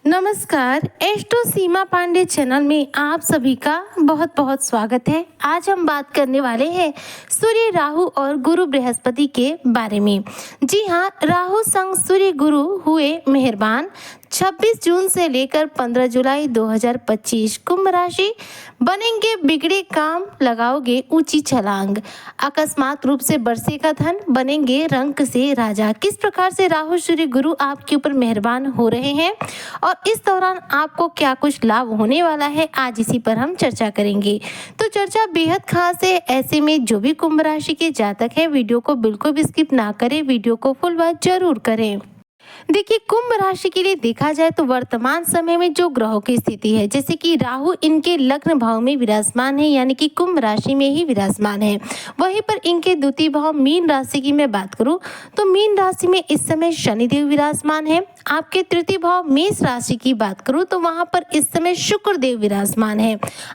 नमस्कार, एस्ट्रो सीमा पांडे चैनल में आप सभी का बहुत बहुत स्वागत है। आज हम बात करने वाले हैं सूर्य, राहु और गुरु बृहस्पति के बारे में। जी हाँ, राहु संग सूर्य गुरु हुए मेहरबान। 26 जून से लेकर 15 जुलाई 2025 कुंभ राशि बनेंगे बिगड़े काम, लगाओगे ऊंची छलांग, अकस्मात रूप से बरसेगा धन, बनेंगे रंक से राजा। किस प्रकार से राहु सूर्य गुरु आपके ऊपर मेहरबान हो रहे हैं और इस दौरान आपको क्या कुछ लाभ होने वाला है, आज इसी पर हम चर्चा करेंगे। तो चर्चा बेहद खास है, ऐसे में जो भी कुंभ राशि के जातक हैं वीडियो को बिल्कुल भी स्किप ना करें, वीडियो को फुल वॉच जरूर करें। देखिए, कुंभ राशि के लिए देखा जाए तो वर्तमान समय में जो ग्रहों की स्थिति है, जैसे कि राहु इनके लग्न भाव में विराजमान है, यानी कि कुंभ राशि में ही विराजमान है। वहीं पर इनके द्वितीय भाव मीन राशि की मैं बात करूं तो मीन राशि में इस समय शनिदेव विराजमान है। आपके तृतीय भाव मेष राशि की बात करूं तो वहां पर इस समय शुक्र देव विराजमान है।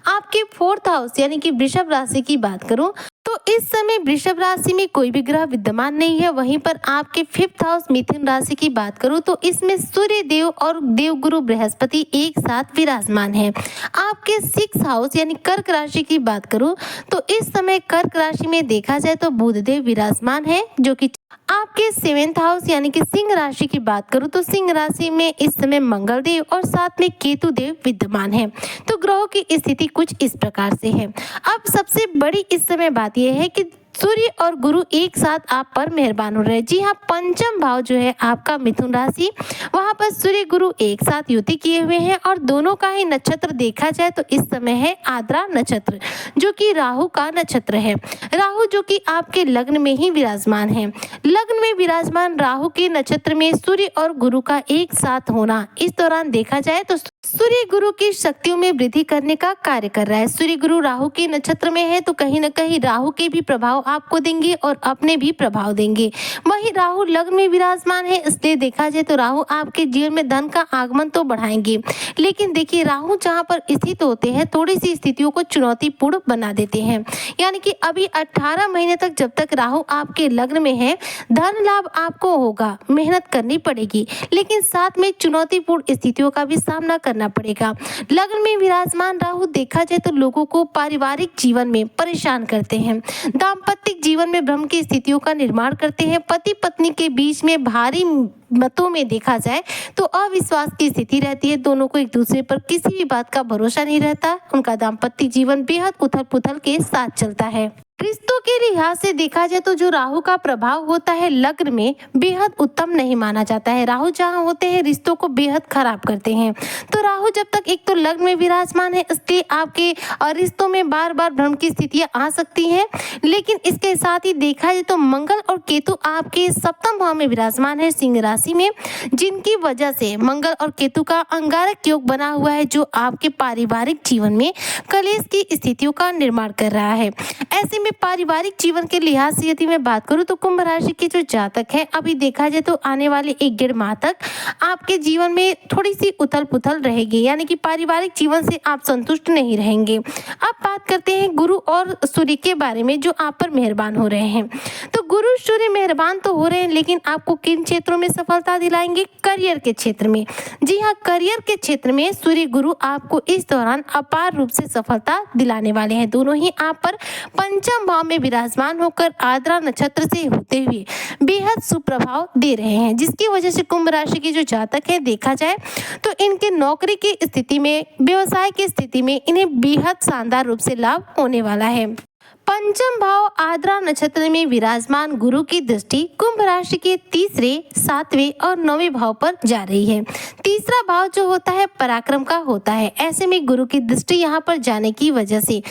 आपके फोर्थ हाउस यानी कि वृषभ राशि की बात करूं तो इस समय वृषभ राशि में कोई भी ग्रह विद्यमान नहीं है। वहीं पर आपके फिफ्थ हाउस मिथुन राशि की बात करूं तो इसमें सूर्य देव और देवगुरु बृहस्पति एक साथ विराजमान है। आपके सिक्स हाउस यानी कर्क राशि की बात करूं तो इस समय कर्क राशि में देखा जाए तो बुध देव विराजमान है, जो कि आपके सेवेंथ हाउस यानी कि सिंह राशि की बात करूं तो सिंह राशि में इस समय मंगल देव और साथ में केतु देव विद्यमान है। तो ग्रहों की स्थिति कुछ इस प्रकार से है। अब सबसे बड़ी इस समय बात यह है कि सूर्य और गुरु एक साथ आप पर मेहरबान हो रहे हैं। जी हाँ, पंचम भाव जो है आपका मिथुन राशि, वहां पर सूर्य गुरु एक साथ युति किए हुए हैं और दोनों का ही नक्षत्र देखा जाए तो इस समय है आद्रा नक्षत्र, जो कि राहु का नक्षत्र है। राहु जो कि आपके लग्न में ही विराजमान है। लग्न में विराजमान राहु के नक्षत्र में सूर्य और गुरु का एक साथ होना इस दौरान देखा जाए तो सूर्य गुरु की शक्तियों में वृद्धि करने का कार्य कर रहा है। सूर्य गुरु राहु के नक्षत्र में है तो कहीं न कहीं राहु के भी प्रभाव आपको देंगे और अपने भी प्रभाव देंगे। वहीं राहु लग्न में विराजमान है, इसलिए देखा जाए तो राहु आपके जीवन में धन का आगमन तो बढ़ाएंगे, लेकिन देखिए राहु जहां पर स्थित होते हैं थोड़ी सी स्थितियों को चुनौतीपूर्ण बना देते हैं। यानी कि अभी 18 महीने तक जब तक राहु आपके लग्न में है धन लाभ आपको होगा, मेहनत करनी पड़ेगी, लेकिन साथ में चुनौतीपूर्ण स्थितियों का भी सामना करना पड़ेगा। लग्न में विराजमान राहु देखा जाए तो लोगों को पारिवारिक जीवन में परेशान करते हैं, दाम्पत्य जीवन में भ्रम की स्थितियों का निर्माण करते हैं। पति पत्नी के बीच में भारी मतों में देखा जाए तो अविश्वास की स्थिति रहती है। दोनों को एक दूसरे पर किसी भी बात का भरोसा नहीं रहता। उनका दाम्पत्य जीवन बेहद उथल पुथल के साथ चलता है। रिश्तों के लिहाज से देखा जाए तो जो राहु का प्रभाव होता है लग्न में बेहद उत्तम नहीं माना जाता है। राहु जहां होते हैं रिश्तों को बेहद खराब करते हैं। तो राहु जब तक एक तो लग्न में विराजमान है इसलिए आपके रिश्तों में बार बार भ्रम की स्थितियां आ सकती हैं, लेकिन इसके साथ ही देखा जाए तो मंगल और केतु आपके सप्तम भाव में विराजमान है सिंह राशि में, जिनकी वजह से मंगल और केतु का अंगारक योग बना हुआ है, जो आपके पारिवारिक जीवन में कलेश की स्थितियों का निर्माण कर रहा है। ऐसे में पारिवारिक जीवन के लिहाज से यदि मैं बात करूं तो कुंभ राशि के जो जातक है अभी देखा जाए तो आने वाले 1-1.5 माह तक आपके जीवन में थोड़ी सी उथल पुथल रहेगी, यानी कि पारिवारिक जीवन से आप संतुष्ट नहीं रहेंगे। अब बात करते हैं गुरु और सूर्य के बारे में, जो आप पर मेहरबान हो रहे हैं। तो गुरु सूर्य मेहरबान तो हो रहे हैं, लेकिन आपको किन क्षेत्रों में सफलता दिलाएंगे? करियर के क्षेत्र में। जी हाँ, करियर के क्षेत्र में सूर्य गुरु आपको इस दौरान अपार रूप से सफलता दिलाने वाले हैं। दोनों ही आप पर पंचम भाव में विराजमान होकर आद्रा नक्षत्र से होते हुए बेहद सुप्रभाव दे रहे हैं, जिसकी वजह से कुंभ राशि के जो जातक है देखा जाए तो इनके नौकरी की स्थिति में, व्यवसाय की स्थिति में इन्हें बेहद शानदार रूप से लाभ होने वाला है। पंचम भाव आद्रा नक्षत्र में विराजमान गुरु की दृष्टि कुंभ राशि के तीसरे, 7वें और 9वें भाव पर जा रही है। तीसरा भाव जो होता है पराक्रम का होता है। ऐसे में गुरु की दृष्टि यहाँ पर जाने की वजह से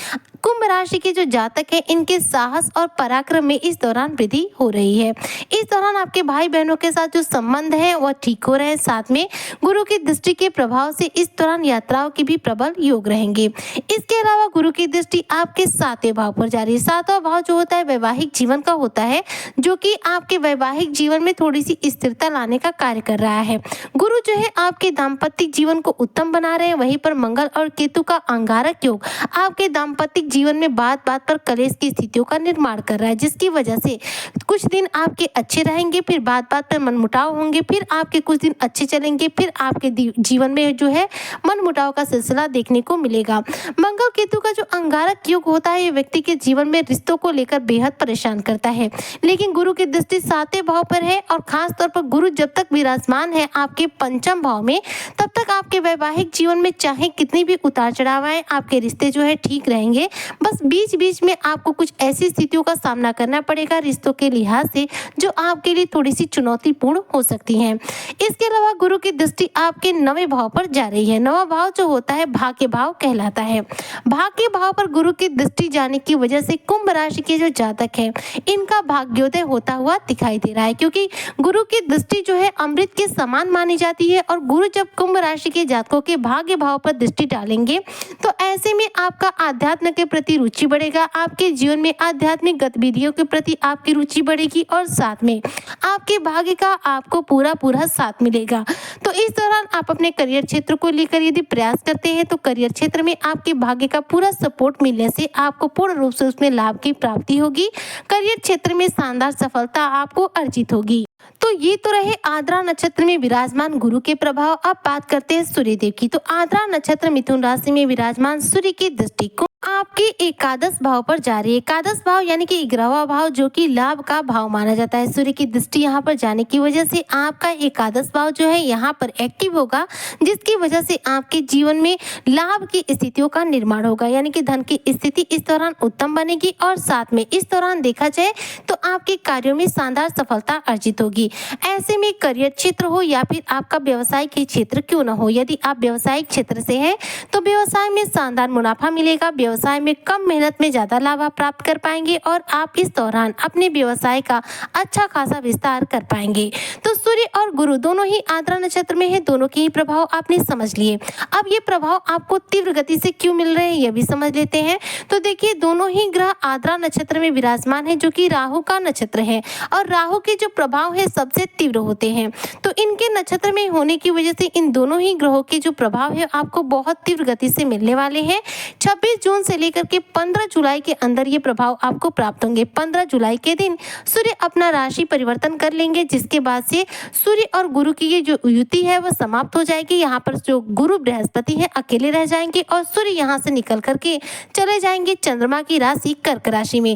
कुंभ राशि के जो जातक है इनके साहस और पराक्रम में इस दौरान वृद्धि हो रही है। इस दौरान आपके भाई बहनों के साथ जो संबंध है वह ठीक हो रहे हैं। साथ में गुरु की दृष्टि के प्रभाव से इस दौरान यात्राओं के भी प्रबल योग रहेंगे। इसके अलावा गुरु की दृष्टि आपके 7वें भाव पर जा रही है। 7वां भाव जो होता है वैवाहिक जीवन का होता है, जो कि आपके वैवाहिक जीवन में थोड़ी सी स्थिरता लाने का कार्य कर रहा है। गुरु जो है आपके दाम्पत्य जीवन को उत्तम बना रहे हैं। वहीं पर मंगल और केतु का अंगारक योग आपके दाम्पत्य जीवन में बात बात पर कलेश की स्थितियों का निर्माण कर रहा है, जिसकी वजह से कुछ दिन आपके अच्छे रहेंगे, फिर बात बात पर मनमुटाव होंगे, फिर आपके कुछ दिन अच्छे चलेंगे, फिर आपके जीवन में जो है मनमुटाव का सिलसिला देखने को मिलेगा। मंगल केतु का जो अंगारक योग होता है, ये व्यक्ति के जीवन में रिश्तों को लेकर बेहद परेशान करता है, लेकिन गुरु की दृष्टि 7वें भाव पर है और खास तौर पर गुरु जब तक विराजमान है आपके 5वें भाव में, तब तक आपके वैवाहिक जीवन में चाहे कितनी भी उतार चढ़ाव आए, आपके रिश्ते जो है ठीक रहेंगे। बस बीच बीच में आपको कुछ ऐसी स्थितियों का सामना करना पड़ेगा रिश्तों के लिहाज से, जो आपके लिए थोड़ी सी चुनौतीपूर्ण हो सकती हैं। इसके अलावा गुरु की दृष्टि आपके 9वें भाव पर जा रही है। 9वां भाव जो होता है भाग्य भाव कहलाता है। भाग्य भाव पर गुरु की दृष्टि जाने की वजह से कुंभ राशि के जो जातक हैं, इनका भाग्योदय होता हुआ दिखाई दे रहा है, क्योंकि गुरु की दृष्टि जो है अमृत के समान मानी जाती है। और गुरु जब कुंभ राशि के जातकों के भाग्य भाव पर दृष्टि डालेंगे, तो ऐसे में आपका आध्यात्म के प्रति रुचि बढ़ेगा, आपके जीवन में आध्यात्मिक गतिविधियों के प्रति आपकी रुचि बढ़ेगी और साथ में आपके भाग्य का आपको पूरा साथ मिलेगा। तो इस दौरान आप अपने करियर क्षेत्र को लेकर यदि प्रयास करते हैं, तो करियर क्षेत्र में आपके भाग्य का पूरा सपोर्ट मिलने से आपको पूर्ण रूप से उसमें लाभ की प्राप्ति होगी। करियर क्षेत्र में शानदार सफलता आपको अर्जित होगी। तो ये तो रहे आद्रा नक्षत्र में विराजमान गुरु के प्रभाव। अब बात करते हैं सूर्य देव की। तो आद्रा नक्षत्र मिथुन राशि में विराजमान सूर्य की दृष्टि को आपके एकादश भाव पर जा रही है। एकादश भाव यानी कि 11वां भाव, जो कि लाभ का भाव माना जाता है। सूर्य की दृष्टि यहाँ पर जाने की वजह से आपका एकादश भाव जो है यहाँ पर एक्टिव होगा, जिसकी वजह से आपके जीवन में लाभ की स्थितियों का निर्माण होगा, यानी कि धन की स्थिति इस दौरान उत्तम बनेगी। और साथ में इस दौरान देखा जाए तो आपके कार्यों में शानदार सफलता अर्जित होगी। ऐसे में करियर क्षेत्र हो या फिर आपका व्यवसायिक क्षेत्र क्यों न हो, यदि आप व्यवसायिक क्षेत्र से हैं तो व्यवसाय में शानदार मुनाफा मिलेगा। व्यवसाय में कम मेहनत में ज्यादा लाभ आप प्राप्त कर पाएंगे और आप इस दौरान अपने व्यवसाय का अच्छा खासा विस्तार कर पाएंगे। तो सूर्य और गुरु दोनों ही आद्रा नक्षत्र में है, दोनों के ही प्रभाव आपने समझ लिए। अब ये प्रभाव आपको तीव्र गति से क्यों मिल रहे हैं, ये भी समझ लेते हैं। तो देखिए, दोनों ही ग्रह आद्रा नक्षत्र में विराजमान है, जो कि राहु का नक्षत्र है, और राहु के जो प्रभाव है सबसे तीव्र होते हैं। तो इनके नक्षत्र में होने की वजह से इन दोनों ही ग्रहों के जो प्रभाव है आपको बहुत तीव्र गति से मिलने वाले हैं। 26 जून से लेकर के 15 जुलाई के अंदर ये प्रभाव आपको प्राप्त होंगे। 15 जुलाई के दिन सूर्य अपना राशि परिवर्तन कर लेंगे, जिसके बाद से सूर्य और गुरु की ये जो युति है वह समाप्त हो जाएगी। यहाँ पर जो गुरु बृहस्पति है अकेले रह जाएंगे और सूर्य यहाँ से निकल करके चले जाएंगे चंद्रमा की राशि कर्क राशि में।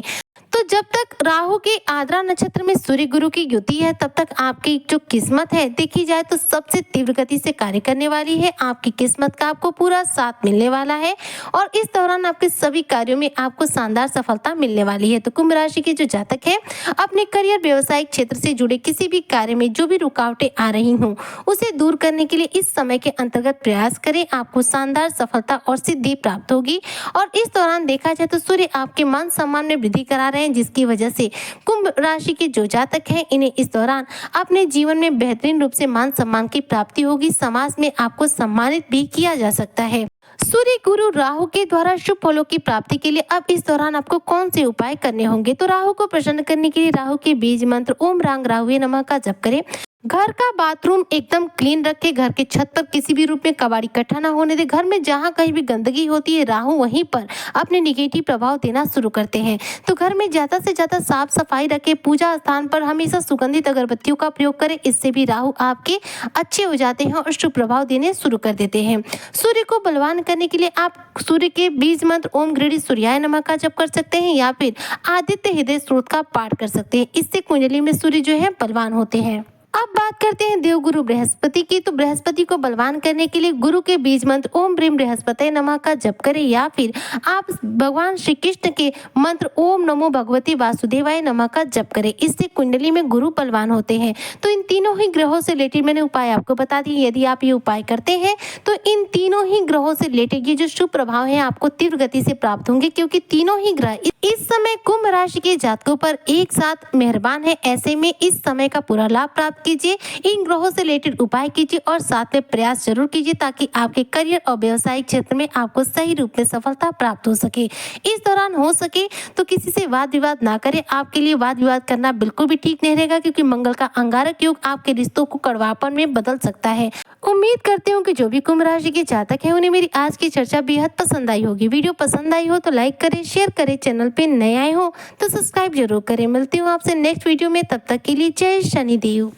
तो जब तक राहु के आद्रा नक्षत्र में सूर्य गुरु की युति है, तब तक आपकी जो किस्मत है देखी जाए तो सबसे तीव्र गति से कार्य करने वाली है। आपकी किस्मत का आपको पूरा साथ मिलने वाला है और इस दौरान आपके सभी कार्यों में आपको शानदार सफलता मिलने वाली है। तो कुंभ राशि के जो जातक है, अपने करियर व्यवसायिक क्षेत्र से जुड़े किसी भी कार्य में जो भी रुकावटें आ रही हों, उसे दूर करने के लिए इस समय के अंतर्गत प्रयास करें। आपको शानदार सफलता और सिद्धि प्राप्त होगी। और इस दौरान देखा जाए तो सूर्य आपके मान सम्मान में वृद्धि करा रहे हैं, जिसकी वजह से कुंभ राशि के जो जातक हैं, इन्हें इस दौरान अपने जीवन में बेहतरीन रूप से मान सम्मान की प्राप्ति होगी। समाज में आपको सम्मानित भी किया जा सकता है। सूर्य गुरु राहु के द्वारा शुभ फलों की प्राप्ति के लिए अब इस दौरान आपको कौन से उपाय करने होंगे? तो राहु को प्रसन्न करने के लिए राहु के बीज मंत्र ओम रांग राहुवे नमः का जप करें। घर का बाथरूम एकदम क्लीन रखें। घर के छत पर किसी भी रूप में कबाड़ी इकट्ठा ना होने दे। घर में जहां कहीं भी गंदगी होती है, राहु वहीं पर अपने निगेटिव प्रभाव देना शुरू करते हैं। तो घर में ज्यादा से ज्यादा साफ सफाई रखें। पूजा स्थान पर हमेशा सुगंधित अगरबत्तियों का प्रयोग करें। इससे भी राहु आपके अच्छे हो जाते हैं और शुभ प्रभाव देने शुरू कर देते हैं। सूर्य को बलवान करने के लिए आप सूर्य के बीज मंत्र ओम गृह सूर्याय नमः का जप कर सकते हैं या फिर आदित्य हृदय स्त्रोत का पाठ कर सकते हैं। इससे कुंडली में सूर्य जो है बलवान होते हैं। अब बात करते हैं देवगुरु बृहस्पति की। तो बृहस्पति को बलवान करने के लिए गुरु के बीज मंत्र ओम ब्रीम बृहस्पति नमः का जप करें या फिर आप भगवान श्री कृष्ण के मंत्र ओम नमो भगवती वासुदेवाय नमः का जप करें। इससे कुंडली में गुरु बलवान होते हैं। तो इन तीनों ही ग्रहों से रिलेटेड मैंने उपाय आपको बता दिए। यदि आप ये उपाय करते हैं तो इन तीनों ही ग्रहों से रिलेटेड ये जो शुभ प्रभाव है आपको तीव्र गति से प्राप्त होंगे, क्योंकि तीनों ही ग्रह इस समय कुंभ राशि के जातकों पर एक साथ मेहरबान है। ऐसे में इस समय का पूरा लाभ प्राप्त कीजिए, इन ग्रहों से रिलेटेड उपाय कीजिए और साथ में प्रयास जरूर कीजिए ताकि आपके करियर और व्यवसायिक क्षेत्र में आपको सही रूप में सफलता प्राप्त हो सके। इस दौरान हो सके तो किसी से वाद विवाद ना करें। आपके लिए वाद विवाद करना बिल्कुल भी ठीक नहीं रहेगा, क्योंकि मंगल का अंगारक योग आपके रिश्तों को कड़वापन में बदल सकता है। उम्मीद करती हूँ कि जो भी कुंभ राशि के जातक हैं उन्हें मेरी आज की चर्चा बेहद पसंद आई होगी। वीडियो पसंद आई हो तो लाइक करें, शेयर करें, चैनल पे नए आए हो तो सब्सक्राइब जरूर करें। मिलती हूँ आपसे नेक्स्ट वीडियो में, तब तक के लिए जय शनिदेव।